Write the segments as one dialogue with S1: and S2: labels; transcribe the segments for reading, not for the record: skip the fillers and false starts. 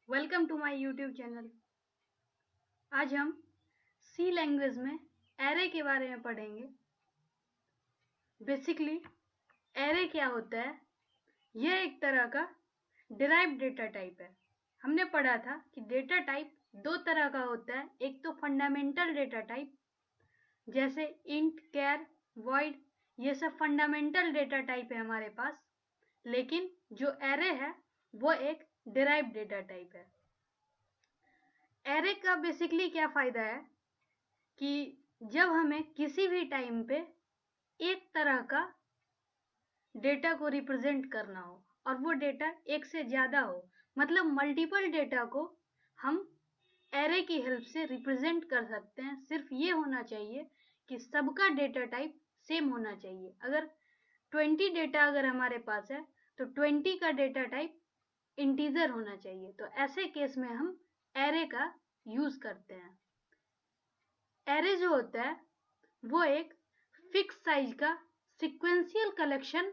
S1: Welcome to my YouTube channel. आज हम सी language में एरे के बारे में पढ़ेंगे। बेसिकली एरे क्या होता है? यह एक तरह का डिराइव्ड डेटा टाइप है। हमने पढ़ा था कि डेटा टाइप दो तरह का होता है। एक तो फंडामेंटल डेटा टाइप जैसे इंट, कैर, वॉइड, ये सब फंडामेंटल डेटा टाइप है हमारे पास। लेकिन जो एरे है वो एक डिराइव्ड डेटा टाइप है। एरे का बेसिकली क्या फायदा है कि जब हमें किसी भी टाइम पे एक तरह का डेटा को रिप्रेजेंट करना हो और वो डेटा एक से ज्यादा हो, मतलब मल्टीपल डेटा को हम एरे की हेल्प से रिप्रेजेंट कर सकते हैं। सिर्फ ये होना चाहिए कि सबका डेटा टाइप सेम होना चाहिए। अगर 20 डेटा अगर हमारे पास है तो 20 का डेटा टाइप इंटीजर होना चाहिए। तो ऐसे केस में हम एरे का यूज करते हैं। एरे जो होता है वो एक फिक्स साइज का sequential collection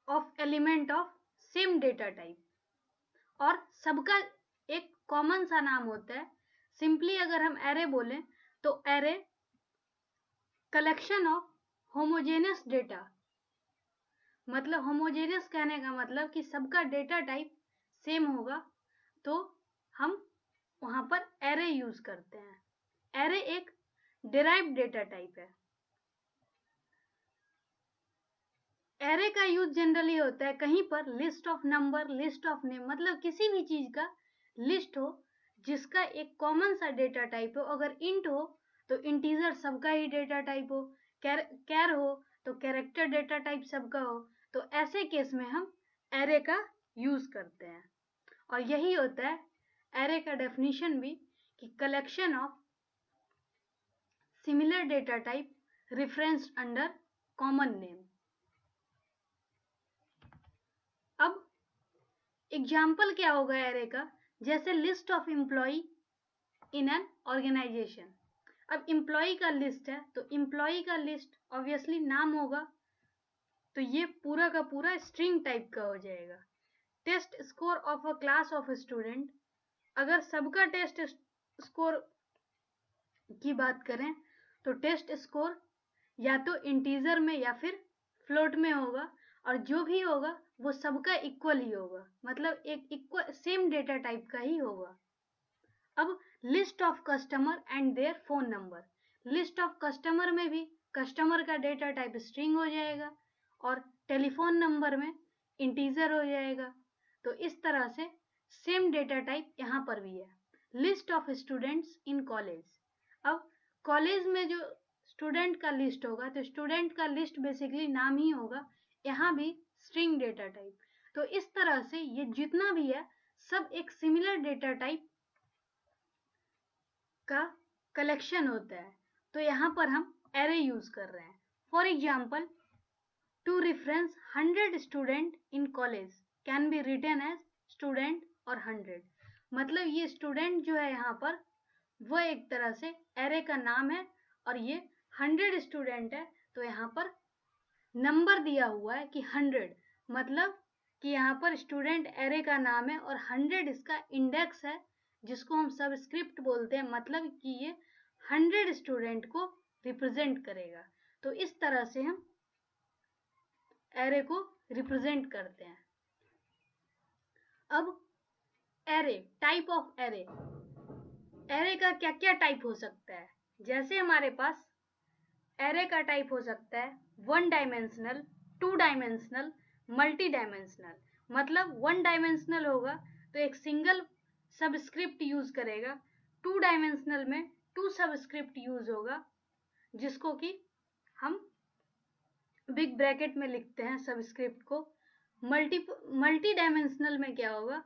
S1: of element of same data type और सबका एक कॉमन सा नाम होता है। सिंपली अगर हम एरे बोलें तो array collection of homogeneous data, मतलब होमोजेनियस कहने का मतलब कि सबका डेटा टाइप सेम होगा, तो हम वहां पर एरे यूज करते हैं। एरे एक डिराइव्ड डेटा टाइप है। एरे का यूज जनरली होता है कहीं पर list of number, list of name, मतलब किसी भी चीज का लिस्ट हो जिसका एक कॉमन सा डेटा टाइप हो। अगर इंट हो तो इंटीजर सबका ही डेटा टाइप हो, कैर हो तो कैरेक्टर डेटा टाइप सबका हो। तो ऐसे केस में हम एरे का यूज करते हैं। और यही होता है एरे का डेफिनेशन भी कि collection of similar data type referenced under common name. अब एग्जाम्पल क्या होगा एरे का? जैसे list of employee in an organization. अब एम्प्लॉय का लिस्ट है तो एम्प्लॉय का लिस्ट ऑब्वियसली नाम होगा, तो ये पूरा का पूरा स्ट्रिंग टाइप का हो जाएगा। Test score of a class of student, अगर सबका टेस्ट स्कोर की बात करें तो टेस्ट स्कोर या तो इंटीजर में या फिर फ्लोट में होगा, और जो भी होगा वो सबका इक्वल ही होगा, मतलब एक इक्वल सेम डेटा टाइप का ही होगा। अब list of customer and their phone number, list of customer में भी कस्टमर का डेटा टाइप स्ट्रिंग हो जाएगा और टेलीफोन नंबर में इंटीजर हो जाएगा। तो इस तरह से सेम डेटा टाइप यहाँ पर भी है। List of students in college, अब कॉलेज में जो स्टूडेंट का लिस्ट होगा तो स्टूडेंट का लिस्ट बेसिकली नाम ही होगा, यहाँ भी स्ट्रिंग डेटा टाइप। तो इस तरह से ये जितना भी है सब एक सिमिलर डेटा टाइप का कलेक्शन होता है। तो यहाँ पर हम एरे यूज कर रहे हैं। For example, to reference 100 student in college can be written as student और 100, मतलब ये स्टूडेंट जो है यहाँ पर वो एक तरह से एरे का नाम है और ये 100 स्टूडेंट है तो यहाँ पर नंबर दिया हुआ है कि 100, मतलब कि यहाँ पर स्टूडेंट एरे का नाम है और 100 इसका इंडेक्स है जिसको हम सबस्क्रिप्ट बोलते हैं, मतलब कि ये 100 स्टूडेंट को रिप्रेजेंट करेगा। तो इस तरह से हम एरे को रिप्रेजेंट करते हैं। अब array, type of array, array का क्या क्या टाइप हो सकता है? जैसे हमारे पास एरे का टाइप हो सकता है one dimensional, two dimensional, multi dimensional. मतलब वन डायमेंशनल होगा तो एक सिंगल सबस्क्रिप्ट यूज करेगा, टू डायमेंशनल में टू सबस्क्रिप्ट यूज होगा जिसको कि हम बिग ब्रैकेट में लिखते हैं सबस्क्रिप्ट को। मल्टी डायमेंशनल में क्या होगा,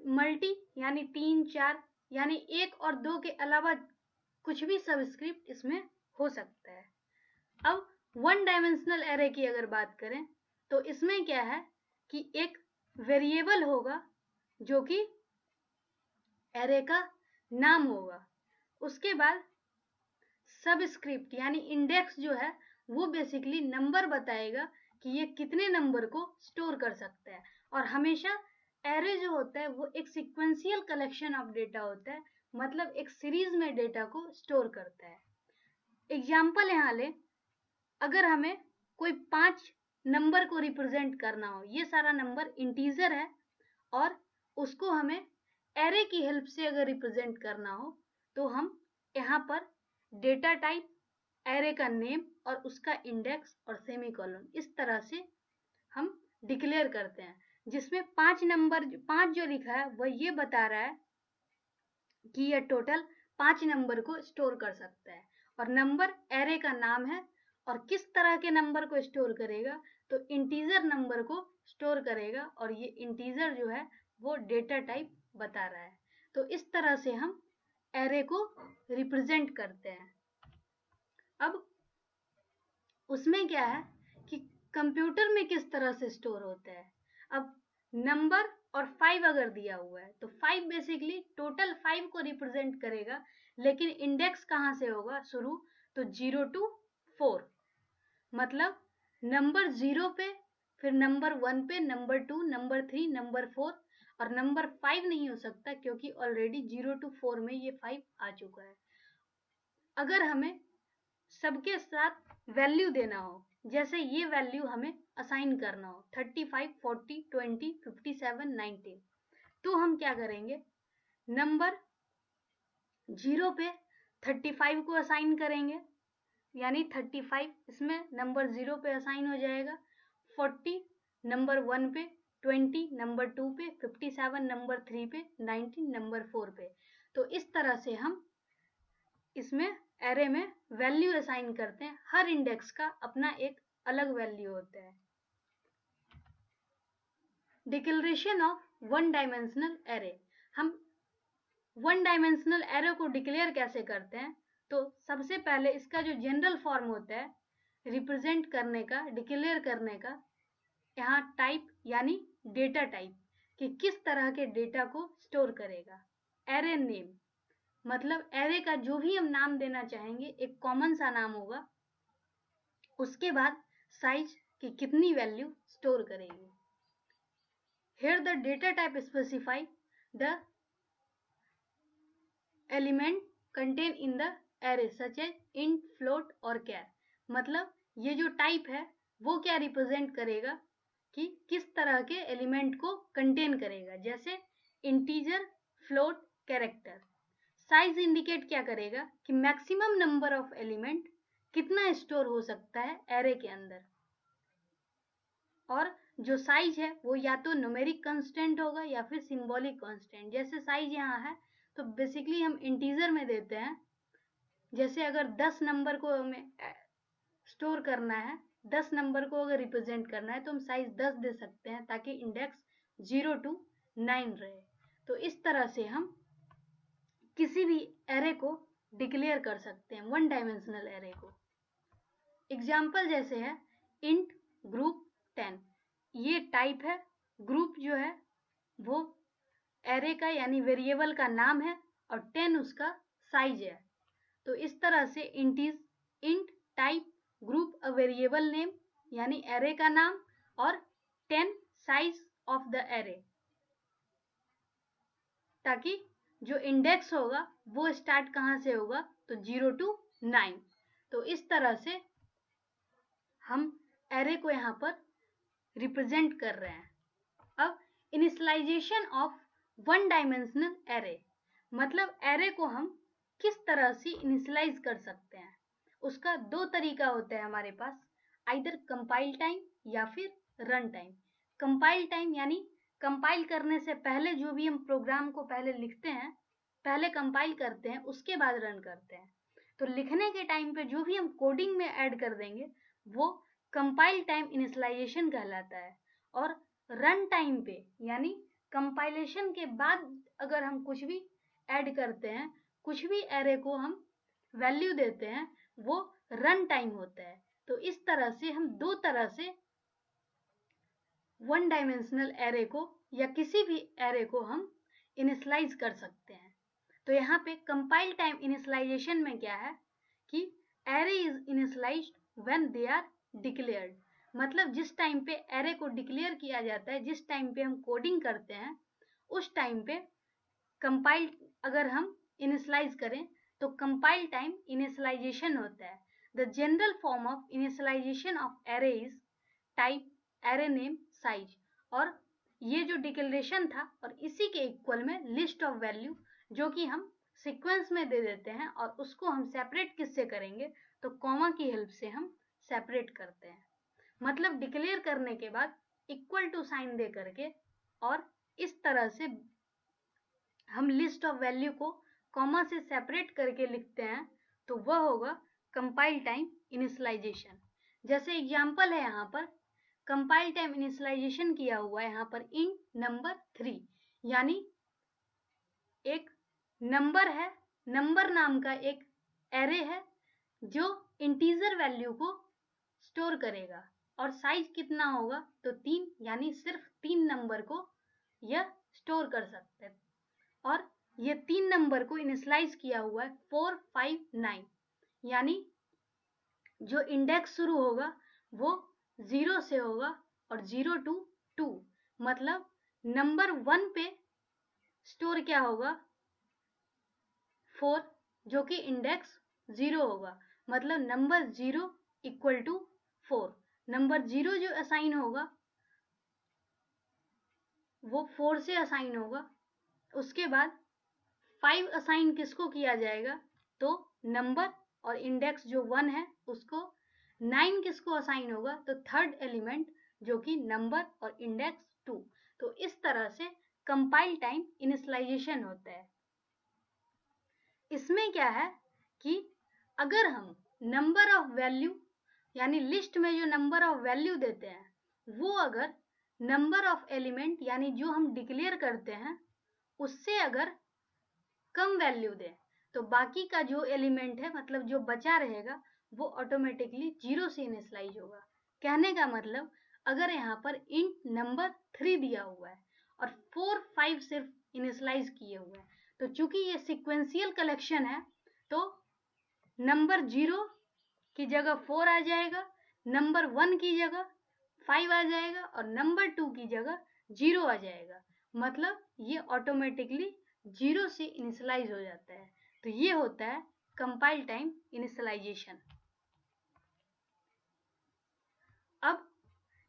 S1: मल्टी यानी 3 4, यानी 1 और 2 के अलावा कुछ भी सबस्क्रिप्ट इसमें हो सकता है। अब वन डायमेंशनल एरे की अगर बात करें तो इसमें क्या है कि एक वेरिएबल होगा जो कि एरे का नाम होगा, उसके बाद सबस्क्रिप्ट यानी इंडेक्स जो है वो बेसिकली नंबर बताएगा कि ये कितने नंबर को स्टोर कर सकता है। और हमेशा एरे जो होता है वो एक सीक्वेंशियल कलेक्शन ऑफ डेटा होता है, मतलब एक सीरीज में डेटा को स्टोर करता है। एग्जाम्पल यहाँ ले, अगर हमें कोई 5 नंबर को रिप्रेजेंट करना हो, ये सारा नंबर इंटीजर है और उसको हमें एरे की हेल्प से अगर रिप्रेजेंट करना हो तो हम यहाँ पर डेटा टाइप, एरे का नेम और उसका इंडेक्स और सेमीकोलन इस तरह से हम डिक्लेयर करते हैं, जिसमें 5 जो लिखा है वह ये बता रहा है कि यह टोटल 5 नंबर को स्टोर कर सकता है। और नंबर एरे का नाम है और किस तरह के नंबर को स्टोर करेगा, तो इंटीजर नंबर को स्टोर करेगा और ये इंटीजर जो है वो डेटा टाइप बता रहा है। तो इस तरह से हम एरे को रिप्रेजेंट करते हैं। अब उसमें क्या है कि कंप्यूटर में किस तरह से स्टोर होता है। अब नंबर और 5 अगर दिया हुआ है तो 5 बेसिकली टोटल 5 को रिप्रेजेंट करेगा, लेकिन इंडेक्स कहाँ से होगा शुरू, तो 0 to 4, मतलब नंबर 0 पे, फिर नंबर 1 पे, नंबर 2, नंबर 3, नंबर 4 और नंबर 5 नहीं हो सकता क्योंकि ऑलरेडी 0 to 4 में ये 5 आ चुका है। अगर हमें सबके साथ वैल्यू देना हो, जैसे ये वैल्यू हमें असाइन करना हो 35, 40, 20, 57, 19, तो हम क्या करेंगे, नंबर 0 पे 35 को असाइन करेंगे, यानी 35 इसमें नंबर 0 पे असाइन हो जाएगा, 40 नंबर 1 पे, 20 नंबर 2 पे, 57 नंबर 3 पे, 19 नंबर 4 पे। तो इस तरह से हम इसमें एरे में वैल्यू असाइन करते हैं। हर इंडेक्स का अपना एक अलग वैल्यू होता है। Declaration of one dimensional array. हम वन डायमेंशनल एरे को डिक्लेयर कैसे करते हैं, तो सबसे पहले इसका जो जनरल फॉर्म होता है रिप्रेजेंट करने का, डिक्लेयर करने का, यहाँ टाइप यानी डेटा टाइप कि किस तरह के डेटा को स्टोर करेगा। एरे नेम, मतलब एरे का जो भी हम नाम देना चाहेंगे एक कॉमन सा नाम होगा। उसके बाद साइज की कितनी वैल्यू स्टोर करेगी। Here the data type specify the element contained in the array such as int, float और char। मतलब ये जो टाइप है वो क्या रिप्रेजेंट करेगा कि किस तरह के एलिमेंट को कंटेन करेगा, जैसे integer, float, character. Size indicate क्या करेगा कि मैक्सिमम नंबर ऑफ एलिमेंट कितना स्टोर हो सकता है एरे के अंदर। और जो साइज है वो या तो न्यूमेरिक कांस्टेंट होगा या फिर सिंबॉलिक कांस्टेंट। जैसे साइज यहाँ है तो बेसिकली हम इंटीजर में देते हैं, जैसे अगर 10 नंबर को हमें स्टोर करना है, 10 नंबर को अगर रिप्रेजेंट करना है तो हम साइज 10 दे सकते हैं ताकि इंडेक्स 0 to 9 रहे। तो इस तरह से हम किसी भी एरे को डिक्लेयर कर सकते हैं, वन डायमेंशनल एरे को। एग्जाम्पल जैसे है इंट ग्रुप 10, ये टाइप है, ग्रुप जो है वो एरे का यानी वेरिएबल का नाम है और 10 उसका साइज है। तो इस तरह से int type group a variable name यानी एरे का नाम और 10 साइज ऑफ द एरे, ताकि जो इंडेक्स होगा वो स्टार्ट कहाँ से होगा, तो 0 to 9। तो इस तरह से हम एरे को यहाँ पर रिप्रेजेंट कर रहे हैं। अब initialization of one dimensional array, मतलब एरे को हम किस तरह से इनिशियलाइज कर सकते हैं। उसका दो तरीका होता है हमारे पास, आइदर कंपाइल टाइम या फिर रन टाइम। कंपाइल टाइम यानी कंपाइल करने से पहले जो भी हम प्रोग्राम को पहले लिखते हैं, पहले कंपाइल करते हैं उसके बाद रन करते हैं। तो लिखने के टाइम पे जो भी हम कोडिंग में ऐड कर देंगे वो कंपाइल टाइम इनिशियलाइजेशन कहलाता है। और रन टाइम पे यानी कंपाइलेशन के बाद अगर हम कुछ भी ऐड करते हैं, कुछ भी एरे को हम वैल्यू देते हैं, वो रन टाइम होता है। तो इस तरह से हम दो तरह से वन डायमेंशनल एरे को या किसी भी एरे को हम इनिशियलाइज कर सकते हैं। तो यहाँ पे कंपाइल टाइम इनिशियलाइजेशन में क्या है कि array is initialized when they are declared, मतलब जिस टाइम पे एरे को डिक्लेयर किया जाता है, जिस टाइम पे हम कोडिंग करते हैं, उस टाइम पे कंपाइल अगर हम इनिशियलाइज करें तो कंपाइल टाइम इनिशियलाइजेशन होता है। The general form of initialization of array is type, array name, size. और ये जो डिक्लेरेशन था और इसी के इक्वल में लिस्ट ऑफ वैल्यू, जो कि हम सीक्वेंस में दे देते हैं और उसको हम सेपरेट किससे करेंगे, तो कॉमा की हेल्प से हम सेपरेट करते हैं। मतलब डिक्लेयर करने के बाद इक्वल टू साइन दे करके और इस तरह से हम लिस्ट ऑफ वैल्यू को कॉमा से सेपरेट करके लिखते हैं, तो वह होगा कंपाइल टाइम इनिशियलाइजेशन। जैसे एग्जांपल है यहाँ पर कंपाइल टाइम इनिशियलाइजेशन किया हुआ है यहाँ पर इंट नंबर 3, यानी एक नंबर है, नंबर नाम का एक एरे है जो इंटीजर वैल्यू को स्टोर करेगा और साइज कितना होगा, तो 3, यानी सिर्फ 3 नंबर को यह स्टोर कर सकते हैं। और ये 3 नंबर को इनिशियलाइज किया हुआ है 4, 5, 9, यानी जो इंडेक्स शुरू होगा वो 0 से होगा और 0 to 2, मतलब नंबर 1 पे स्टोर क्या होगा, 4, जो कि इंडेक्स 0 होगा, मतलब नंबर 0 इक्वल टू 4। नंबर 0 जो असाइन होगा वो 4 से असाइन होगा। उसके बाद 5 असाइन किसको किया जाएगा, तो नंबर और इंडेक्स जो 1 है उसको। 9 किसको असाइन होगा, तो थर्ड एलिमेंट जो कि नंबर और इंडेक्स 2। तो इस तरह से कंपाइल टाइम इनिशियलाइजेशन होता है। इसमें क्या है कि अगर हम नंबर ऑफ वैल्यू, यानी लिस्ट में जो नंबर ऑफ वैल्यू देते हैं वो अगर नंबर ऑफ एलिमेंट, यानी जो हम डिक्लेयर करते हैं उससे अगर कम वैल्यू दें, तो बाकी का जो एलिमेंट है, मतलब जो बचा रहेगा, वो ऑटोमेटिकली 0 से इनिशियलाइज होगा। कहने का मतलब अगर यहाँ पर इंट नंबर 3 दिया हुआ है और 4, 5 सिर्फ इनिशियलाइज किए हुए हैं, तो चूंकि ये सिक्वेंशियल कलेक्शन है तो नंबर 0 की जगह 4 आ जाएगा, नंबर 1 की जगह 5 आ जाएगा और नंबर 2 की जगह 0 आ जाएगा। मतलब ये ऑटोमेटिकली 0 से इनिशियलाइज हो जाता है। तो ये होता है कंपाइल टाइम इनिशियलाइजेशन। अब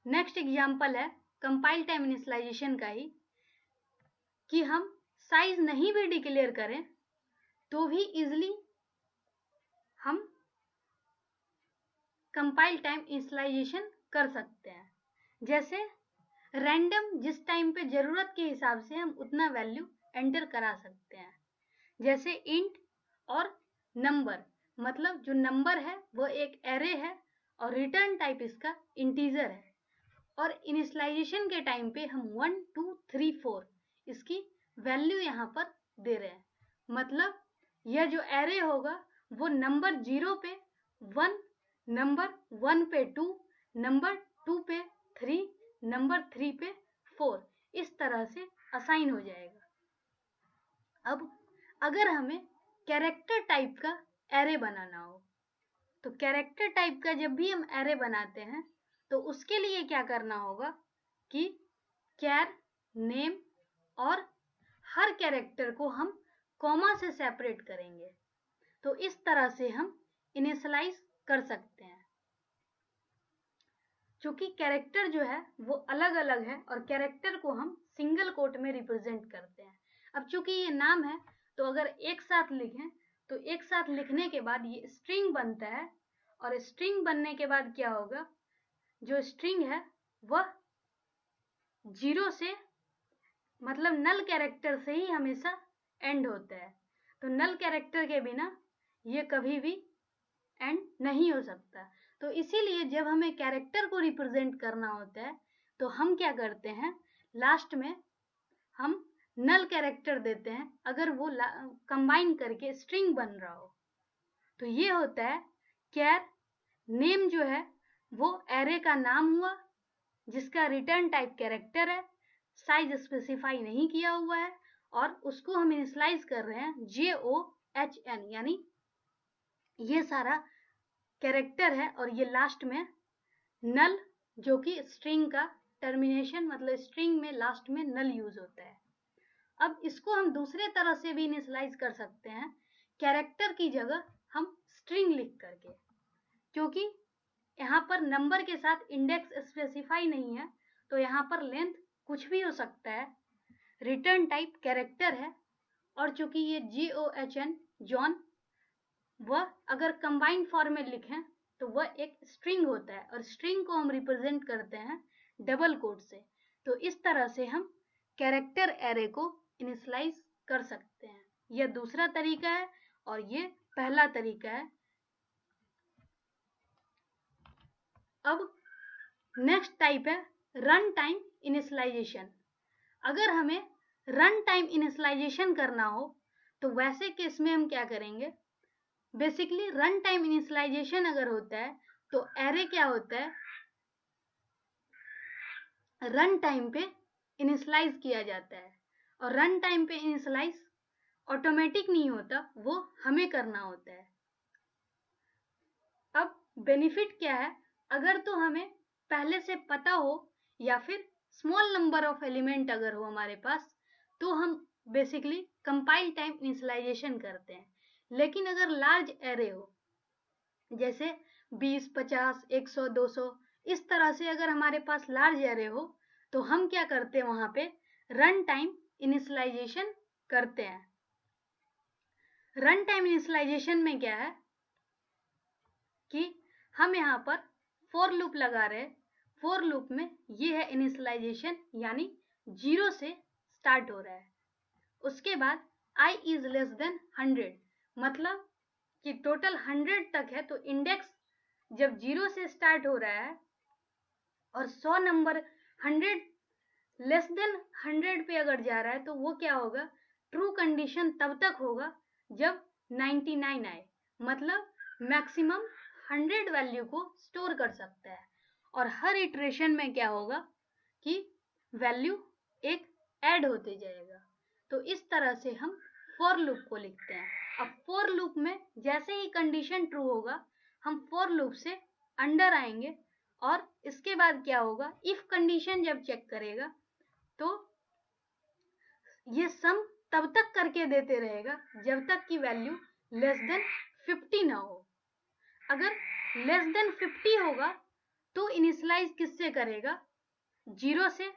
S1: नेक्स्ट एग्जांपल है कंपाइल टाइम इनिशियलाइजेशन का ही, कि हम साइज नहीं भी डिक्लेयर करें तो भी इजिली हम कंपाइल टाइम इनिशियलाइजेशन कर सकते हैं। जैसे रैंडम, जिस टाइम पे जरूरत के हिसाब से हम उतना वैल्यू एंटर करा सकते हैं। जैसे इंट और नंबर, मतलब जो नंबर है वो एक एरे है और रिटर्न टाइप इसका इंटीजर है, और इनिशियलाइजेशन के टाइम पे हम 1, 2, 3, 4 इसकी वैल्यू यहाँ पर दे रहे हैं। मतलब यह जो एरे होगा वो नंबर 0 पे 1, नंबर 1 पे 2, नंबर 2 पे 3, नंबर 3 पे 4, इस तरह से असाइन हो जाएगा। अब अगर हमें कैरेक्टर टाइप का एरे बनाना हो, तो कैरेक्टर टाइप का जब भी हम एरे बनाते हैं तो उसके लिए क्या करना होगा कि कैर, नेम और हर कैरेक्टर को हम कॉमा से सेपरेट करेंगे। तो इस तरह से हम इनिशियलाइज कर सकते हैं। क्योंकि कैरेक्टर जो है वो अलग अलग है और कैरेक्टर को हम सिंगल कोट में रिप्रेजेंट करते हैं। अब चूंकि ये नाम है तो अगर एक साथ लिखें तो एक साथ लिखने के बाद ये स्ट्रिंग बनता है, और स्ट्रिंग बनने के बाद क्या होगा, जो स्ट्रिंग है वह 0 से, मतलब नल कैरेक्टर से ही हमेशा एंड होता है। तो नल कैरेक्टर के बिना ये कभी भी एंड नहीं हो सकता। तो इसीलिए जब हमें कैरेक्टर को रिप्रेजेंट करना होता है तो हम क्या करते हैं, लास्ट में हम नल कैरेक्टर देते हैं अगर वो कंबाइन करके स्ट्रिंग बन रहा हो। तो ये होता है कैर। नेम जो है वो एरे का नाम हुआ जिसका रिटर्न टाइप कैरेक्टर है, साइज स्पेसिफाई नहीं किया हुआ है, और उसको हम इनिशियलाइज कर रहे हैं JOHN, यानी ये सारा कैरेक्टर है और ये लास्ट में नल जो कि स्ट्रिंग का टर्मिनेशन मतलब स्ट्रिंग में लास्ट में नल यूज होता है। अब इसको हम दूसरे तरह से भी इनिशियलाइज कर सकते हैं, कैरेक्टर की जगह हम स्ट्रिंग लिख करके, क्योंकि यहाँ पर नंबर के साथ इंडेक्स स्पेसिफाई नहीं है तो यहाँ पर लेंथ कुछ भी हो सकता है। रिटर्न टाइप कैरेक्टर है और चूंकि ये JOHN जॉन वह अगर कंबाइंड फॉर्म में लिखें तो वह एक स्ट्रिंग होता है और स्ट्रिंग को हम रिप्रेजेंट करते हैं डबल कोट से। तो इस तरह से हम कैरेक्टर एरे को इनिशियलाइज कर सकते हैं। यह दूसरा तरीका है और ये पहला तरीका है। अब नेक्स्ट टाइप है रन टाइम इनिशियलाइजेशन। अगर हमें रन टाइम इनिशियलाइजेशन करना हो तो वैसे केस में हम क्या करेंगे, बेसिकली रन टाइम इनिशियलाइजेशन अगर होता है तो एरे क्या होता है, रन टाइम पे इनिशियलाइज किया जाता है और रन टाइम पे इनिशियलाइज ऑटोमेटिक नहीं होता, वो हमें करना होता है। अब बेनिफिट क्या है, अगर तो हमें पहले से पता हो या फिर स्मॉल नंबर ऑफ एलिमेंट अगर हो हमारे पास तो हम बेसिकली कंपाइल टाइम इनिशियलाइजेशन करते हैं। लेकिन अगर लार्ज एरे हो जैसे 20, 50, 100, 200 इस तरह से अगर हमारे पास लार्ज एरे हो तो हम क्या करते हैं, वहां पे रन टाइम इनिशियलाइजेशन करते हैं। रन टाइम इनिशियलाइजेशन में क्या है कि हम यहाँ पर फॉर लूप लगा रहे हैं। फॉर लूप में ये है इनिशियलाइजेशन, यानी 0 से स्टार्ट हो रहा है। उसके बाद i इज लेस देन 100, मतलब कि टोटल 100 तक है तो इंडेक्स जब 0 से स्टार्ट हो रहा है और 100 नंबर 100 लेस देन 100 पे अगर जा रहा है तो वो क्या होगा, ट्रू कंडीशन तब तक होगा जब 99 आए, मतलब मैक्सिमम 100 वैल्यू को स्टोर कर सकता है। और हर इटरेशन में क्या होगा कि वैल्यू एक ऐड होते जाएगा। तो इस तरह से हम फॉर लूप को लिखते हैं। अब फॉर लूप में जैसे ही कंडीशन ट्रू होगा हम फॉर लूप से अंडर आएंगे और इसके बाद क्या होगा, इफ कंडीशन जब चेक करेगा तो ये सम तब तक करके देते रहेगा जब तक कि वैल्यू लेस देन 50 ना हो। अगर लेस देन 50 होगा तो इनिशियलाइज किससे करेगा, 0 से।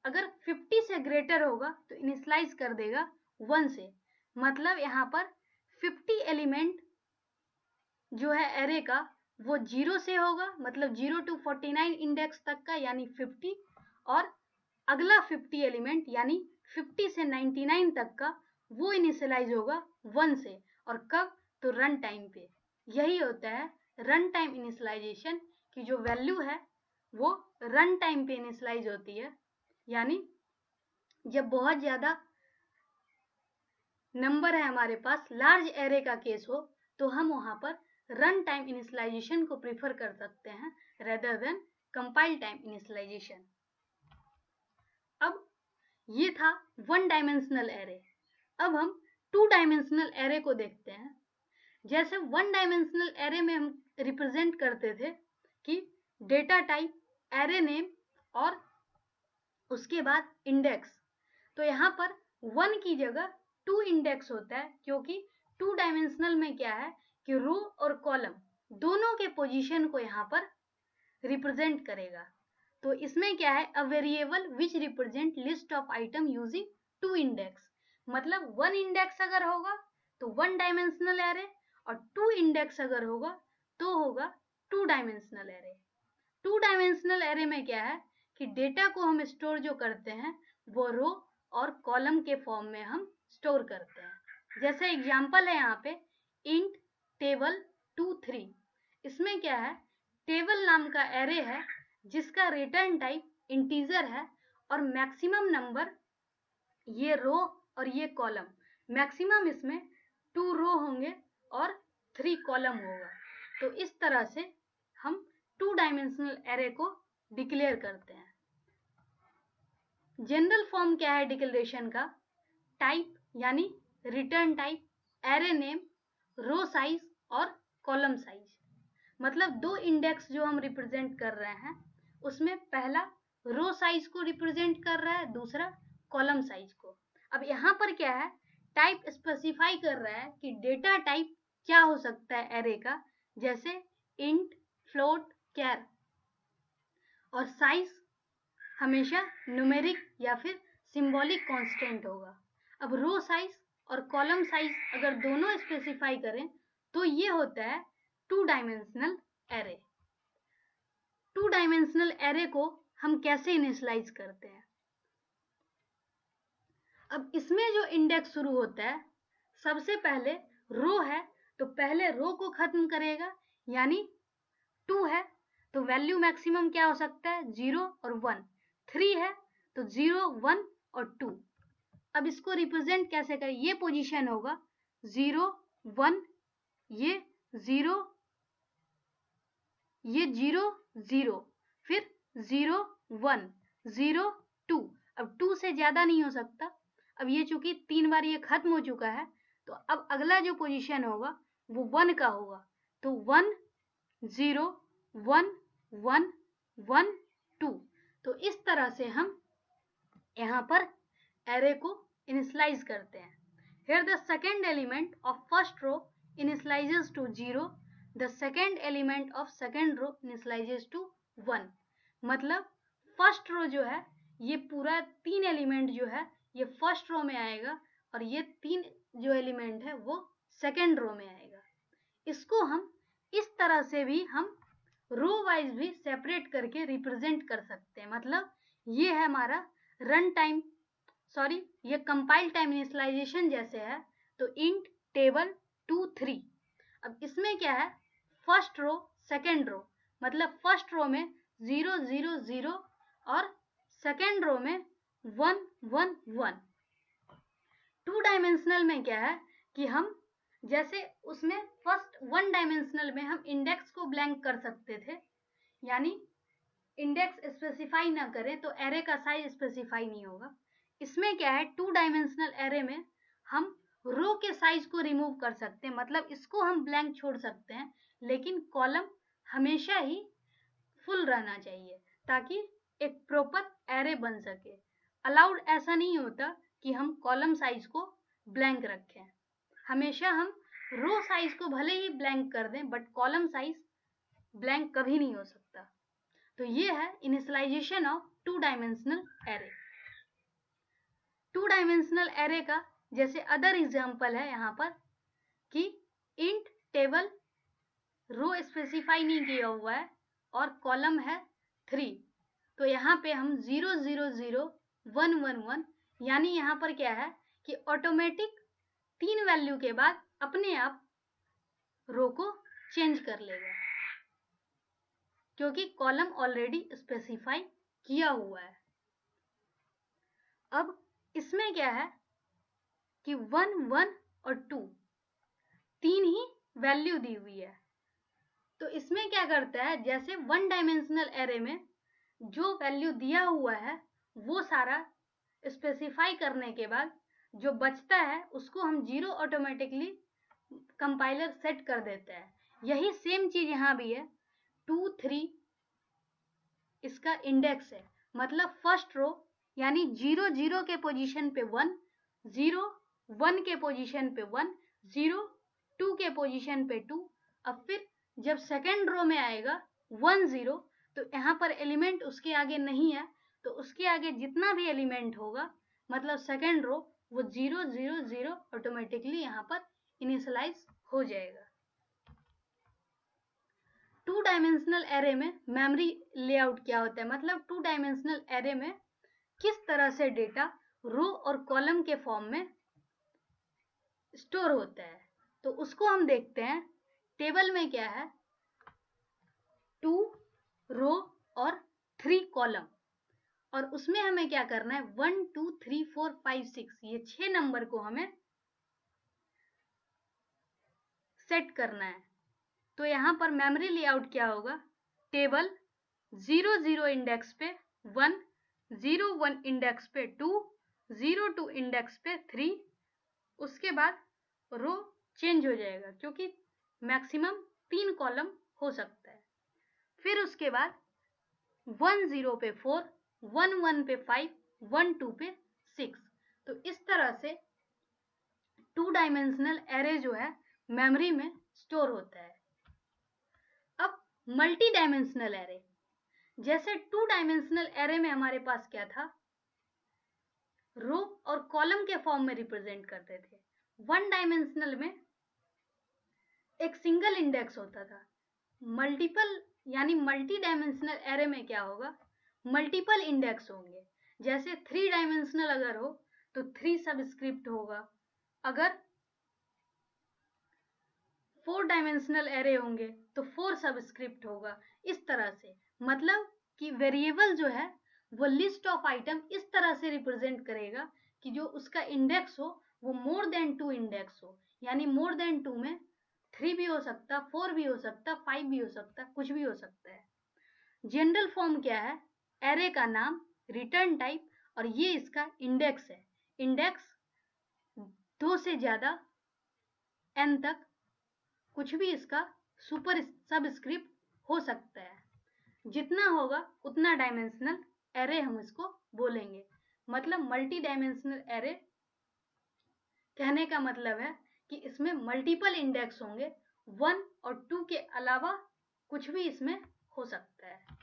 S1: अगर 50 से ग्रेटर होगा तो इनिशियलाइज कर देगा 1 से। मतलब यहाँ पर 50 एलिमेंट जो है एरे का वो 0 से होगा, मतलब 0 to 49 इंडेक्स तक का यानी 50, और अगला 50 एलिमेंट यानी 50 से 99 तक का वो इनिशियलाइज होगा 1 से। और कब, तो रन टाइम पे। यही होता है रन टाइम इनिशियलाइजेशन की जो वैल्यू है वो रन टाइम पे इनिशियलाइज होती है। यानी जब बहुत ज्यादा नंबर है हमारे पास, लार्ज एरे का केस हो, तो हम वहां पर रन टाइम इनिशियलाइजेशन को प्रीफर कर सकते हैं rather than compile time initialization. अब ये था 1 डायमेंशनल एरे। अब हम 2 डायमेंशनल एरे को देखते हैं। जैसे 1 डायमेंशनल एरे में हम रिप्रेजेंट करते थे कि डेटा टाइप, एरे नेम और उसके बाद इंडेक्स। तो यहाँ पर 1 की जगह 2 इंडेक्स होता है, क्योंकि 2 डायमेंशनल में क्या है कि रो और कॉलम दोनों के पोजीशन को यहाँ पर रिप्रेजेंट करेगा। तो इसमें क्या है, a variable which represent list of item using 2 index. मतलब 1 इंडेक्स अगर होगा तो 1 डायमेंशनल एरे, और 2 इंडेक्स अगर होगा तो होगा 2 डायमेंशनल एरे। 2 डायमेंशनल एरे में क्या है कि डेटा को हम स्टोर जो करते हैं वो रो और कॉलम के फॉर्म में हम स्टोर करते हैं। जैसे एग्जांपल है यहाँ पे इंट टेबल 2 3। इसमें क्या है, टेबल नाम का एरे है जिसका रिटर्न टाइप इंटीजर है और मैक्सिमम नंबर, ये रो और ये कॉलम, मैक्सिमम इसमें 2 रो होंगे और 3 कॉलम होगा। तो इस तरह से हम 2 डायमेंशनल एरे को डिक्लेयर करते हैं। जनरल फॉर्म क्या है डिक्लेरेशन का, टाइप यानी रिटर्न टाइप, एरे नेम, रो साइज और कॉलम साइज। मतलब 2 इंडेक्स जो हम रिप्रेजेंट कर रहे हैं उसमें पहला रो साइज को रिप्रेजेंट कर रहा है, दूसरा कॉलम साइज को। अब यहाँ पर क्या है, टाइप स्पेसिफाई कर रहा है कि डेटा टाइप क्या हो सकता है एरे का, जैसे इंट, फ्लोट, कैर, और साइज हमेशा न्यूमेरिक या फिर सिंबॉलिक कांस्टेंट होगा। अब रो साइज और कॉलम साइज अगर दोनों स्पेसिफाई करें तो ये होता है to dimensional array. Two dimensional array को हम कैसे इनिशियलाइज करते हैं? अब इसमें जो इंडेक्स शुरू होता है, सबसे पहले रो है तो पहले रो को खत्म करेगा, यानी 2 है तो वैल्यू मैक्सिमम क्या हो सकता है, 0 और 1। 3 है तो 0, 1 और 2। अब इसको रिप्रेजेंट कैसे करें, ये पोजीशन होगा 0, 1, ये 0, ये 0, 0, फिर 0, 1, 0, 2। अब 2 से ज्यादा नहीं हो सकता। अब ये चूंकि 3 बार ये खत्म हो चुका है तो अब अगला जो पोजीशन होगा वो 1 का होगा, तो 1, 0, 1, 1, 1, 2। तो इस तरह से हम यहाँ पर एरे को इनिशियलाइज करते हैं। Here the second element of first row initializes to 0, the second element of second row initializes to 1। मतलब फर्स्ट रो जो है ये पूरा 3 एलिमेंट जो है ये फर्स्ट रो में आएगा और ये 3 जो एलिमेंट है वो सेकेंड रो में आएगा। इसको हम इस तरह से भी हम रो वाइज भी सेपरेट करके रिप्रेजेंट कर सकते हैं। मतलब ये है हमारा रन टाइम, सॉरी ये कंपाइल टाइम इनिशियलाइजेशन जैसे है, तो इंट टेबल 2, 3। अब इसमें क्या है, फर्स्ट रो सेकेंड रो, मतलब फर्स्ट रो में 0, 0, 0 और सेकेंड रो में 1, 1, 1। टू डायमेंशनल में क्या है कि हम जैसे उसमें फर्स्ट 1 डायमेंशनल में हम इंडेक्स को ब्लैंक कर सकते थे, यानी इंडेक्स स्पेसिफाई ना करें तो एरे का साइज स्पेसिफाई नहीं होगा। इसमें क्या है, 2 डायमेंशनल एरे में हम रो के साइज को रिमूव कर सकते हैं, मतलब इसको हम ब्लैंक छोड़ सकते हैं, लेकिन कॉलम हमेशा ही फुल रहना चाहिए ताकि एक प्रॉपर एरे बन सके। अलाउड ऐसा नहीं होता कि हम कॉलम साइज को ब्लैंक रखें। हमेशा हम रो साइज को भले ही ब्लैंक कर दें बट कॉलम साइज ब्लैंक कभी नहीं हो सकता। तो ये है initialization of two dimensional array. Two dimensional array का जैसे अदर एग्जांपल है यहाँ पर कि इंट टेबल रो स्पेसिफाई नहीं किया हुआ है और कॉलम है 3, तो यहाँ पे हम 0, 0, 0, 1, 1, 1, यानी यहाँ पर क्या है कि ऑटोमेटिक 3 वैल्यू के बाद अपने आप रो को चेंज कर लेगा क्योंकि कॉलम ऑलरेडी स्पेसिफाई किया हुआ है। अब इसमें क्या है कि 1, 1 और 2 तीन ही वैल्यू दी हुई है, तो इसमें क्या करता है, जैसे 1 डायमेंशनल एरे में जो वैल्यू दिया हुआ है वो सारा स्पेसिफाई करने के बाद जो बचता है उसको हम 0 ऑटोमेटिकली कंपाइलर सेट कर देता है। यही सेम चीज यहाँ भी है, 2, 3 इसका इंडेक्स है, मतलब फर्स्ट रो यानी 0, 0 के पोजीशन पे 1, 0, 1 के पोजीशन पे 1, 0, 2 के पोजीशन पे 2। अब फिर जब सेकेंड रो में आएगा 1, 0, तो यहाँ पर एलिमेंट उसके आगे नहीं है, तो उसके आगे जितना भी एलिमेंट होगा मतलब सेकेंड रो वो 0, 0, 0 ऑटोमेटिकली यहाँ पर इनिशियलाइज हो जाएगा। टू डायमेंशनल एरे में मेमोरी लेआउट क्या होता है, मतलब टू डायमेंशनल एरे में किस तरह से डेटा रो और कॉलम के फॉर्म में स्टोर होता है, तो उसको हम देखते हैं। टेबल में क्या है, 2 रो और 3 कॉलम, और उसमें हमें क्या करना है, 1, 2, 3, 4, 5, 6 ये 6 नंबर को हमें सेट करना है। तो यहाँ पर मेमोरी लेआउट क्या होगा, टेबल 0, 0 इंडेक्स पे 1, 0, 1 इंडेक्स पे 2, 0, 2 इंडेक्स पे 3, उसके बाद रो चेंज हो जाएगा क्योंकि मैक्सिमम 3 कॉलम हो सकता है। फिर उसके बाद 1 0 पे 4, 1 1 पे 5, 1 2 पे 6। तो इस तरह से 2 डायमेंशनल एरे जो है मेमोरी में स्टोर होता है। अब मल्टी डायमेंशनल एरे, जैसे 2 डायमेंशनल एरे में हमारे पास क्या था, रो और कॉलम के फॉर्म में रिप्रेजेंट करते थे। 1 डायमेंशनल में एक सिंगल इंडेक्स होता था। मल्टीपल यानी मल्टी डायमेंशनल एरे में क्या होगा, मल्टीपल इंडेक्स होंगे। जैसे 3 डायमेंशनल अगर हो तो 3 सबस्क्रिप्ट होगा, अगर 4 डायमेंशनल एरे होंगे तो 4 सबस्क्रिप्ट होगा। इस तरह से मतलब कि वेरिएबल जो है वो लिस्ट ऑफ आइटम इस तरह से रिप्रेजेंट करेगा कि जो उसका इंडेक्स हो वो मोर देन 2 इंडेक्स हो, यानी मोर देन 2 में 3 भी हो सकता, 4 भी हो सकता, 5 भी हो सकता, कुछ भी हो सकता है। जनरल फॉर्म क्या है, एरे का नाम, रिटर्न टाइप, और ये इसका इंडेक्स है। इंडेक्स 2 से ज्यादा n तक कुछ भी इसका सुपर सबस्क्रिप्ट हो सकता है। जितना होगा उतना डायमेंशनल एरे हम इसको बोलेंगे। मतलब मल्टी डायमेंशनल एरे कहने का मतलब है कि इसमें मल्टीपल इंडेक्स होंगे, 1 और 2 के अलावा कुछ भी इसमें हो सकता है।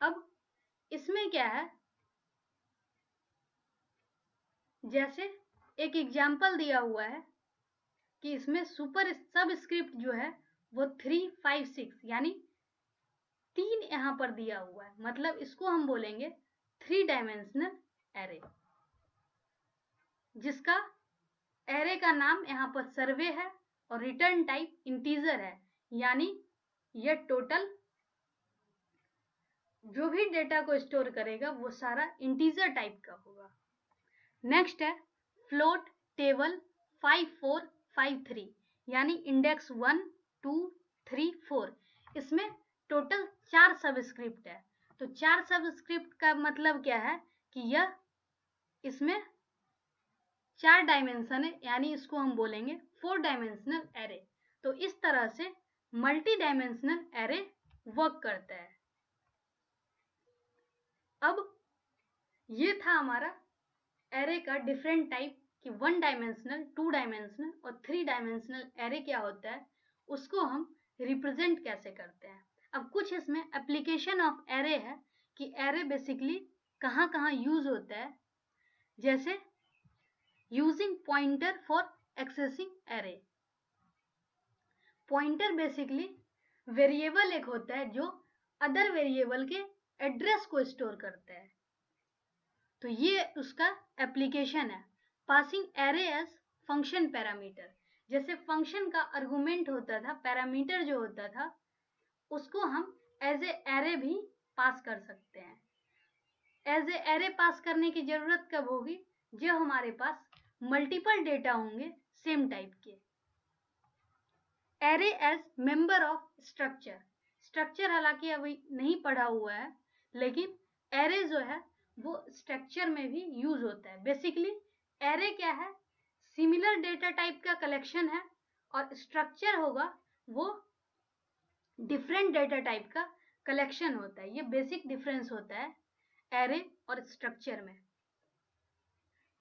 S1: अब इसमें क्या है, जैसे एक एग्जाम्पल दिया हुआ है कि इसमें सुपर सबस्क्रिप्ट जो है वो 3 5 6 यानी 3 यहां पर दिया हुआ है। मतलब इसको हम बोलेंगे 3 डायमेंशनल एरे, जिसका एरे का नाम यहाँ पर सर्वे है और रिटर्न टाइप इंटीजर है, यानी यह टोटल जो भी डेटा को स्टोर करेगा वो सारा इंटीजर टाइप का होगा। नेक्स्ट है फ्लोट टेबल 5 4 5 3 यानी इंडेक्स 1 2 3 4। इसमें टोटल 4 सबस्क्रिप्ट है। तो 4 सबस्क्रिप्ट का मतलब क्या है कि यह इसमें 4 डायमेंशन है, यानी इसको हम बोलेंगे 4 डायमेंशनल एरे। तो इस तरह से मल्टी डायमेंशनल एरे वर्क करता है। अब ये था हमारा एरे का डिफरेंट टाइप कि 1 डायमेंशनल, 2 डायमेंशनल और 3 डायमेंशनल एरे क्या होता है, उसको हम रिप्रेजेंट कैसे करते हैं। अब कुछ इसमें एप्लीकेशन ऑफ एरे है कि एरे बेसिकली कहाँ कहाँ यूज होता है। जैसे using pointer for accessing array. Pointer basically variable एक होता है जो अदर वेरिएबल के एड्रेस को स्टोर करता है। तो ये उसका एप्लीकेशन है। Passing array as function parameter, जैसे फंक्शन का आर्गुमेंट होता था, पैरामीटर जो होता था, उसको हम एज ए एरे भी पास कर सकते हैं। एज ए एरे पास करने की जरूरत कब होगी, जब हमारे पास मल्टीपल डेटा होंगे सेम टाइप के। Array as member of structure. Structure हालांकि अभी नहीं पढ़ा हुआ है, लेकिन एरे जो है वो स्ट्रक्चर में भी यूज होता है। बेसिकली एरे क्या है, सिमिलर डेटा टाइप का कलेक्शन है, और स्ट्रक्चर होगा वो डिफरेंट डेटा टाइप का कलेक्शन होता है। ये बेसिक डिफरेंस होता है एरे और स्ट्रक्चर में।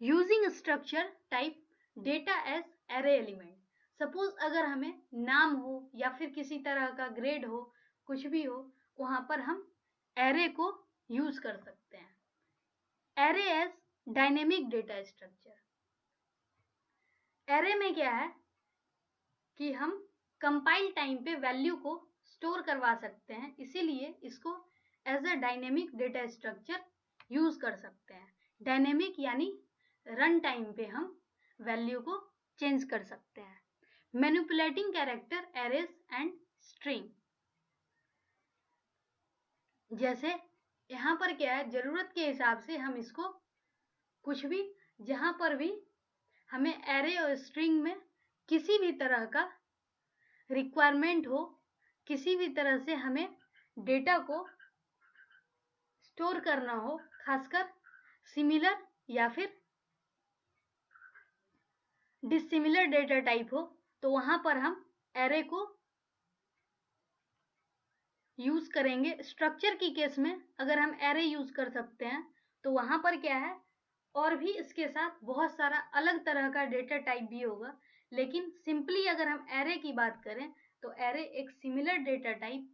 S1: Using structure type data as array element. Suppose अगर हमें नाम हो या फिर किसी तरह का ग्रेड हो, कुछ भी हो, वहां पर हम एरे को यूज कर सकते हैं। Array as dynamic data structure. Array में क्या है कि हम कंपाइल टाइम पे वैल्यू को स्टोर करवा सकते हैं, इसीलिए इसको as a dynamic data structure use कर सकते हैं। डायनेमिक यानी रन टाइम पे हम वैल्यू को चेंज कर सकते हैं। Manipulating character arrays and string. जैसे यहाँ पर क्या है, जरूरत के हिसाब से हम इसको कुछ भी, जहां पर भी हमें एरे और स्ट्रिंग में किसी भी तरह का रिक्वायरमेंट हो, किसी भी तरह से हमें डेटा को स्टोर करना हो, खासकर सिमिलर या फिर डिसिमिलर डेटा टाइप हो, तो वहां पर हम एरे को यूज करेंगे। स्ट्रक्चर की केस में अगर हम एरे यूज कर सकते हैं तो वहां पर क्या है, और भी इसके साथ बहुत सारा अलग तरह का डेटा टाइप भी होगा, लेकिन सिंपली अगर हम एरे की बात करें तो एरे एक सिमिलर डेटा टाइप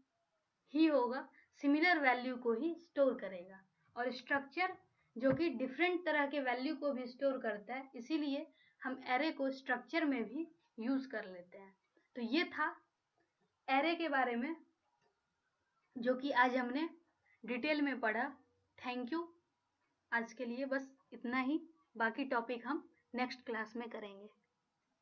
S1: ही होगा, सिमिलर वैल्यू को ही स्टोर करेगा। और स्ट्रक्चर जो कि डिफरेंट तरह के वैल्यू को भी स्टोर करता है, इसीलिए हम एरे को स्ट्रक्चर में भी यूज कर लेते हैं। तो ये था एरे के बारे में जो कि आज हमने डिटेल में पढ़ा। Thank you. आज के लिए बस इतना ही, बाकी टॉपिक हम नेक्स्ट क्लास में करेंगे।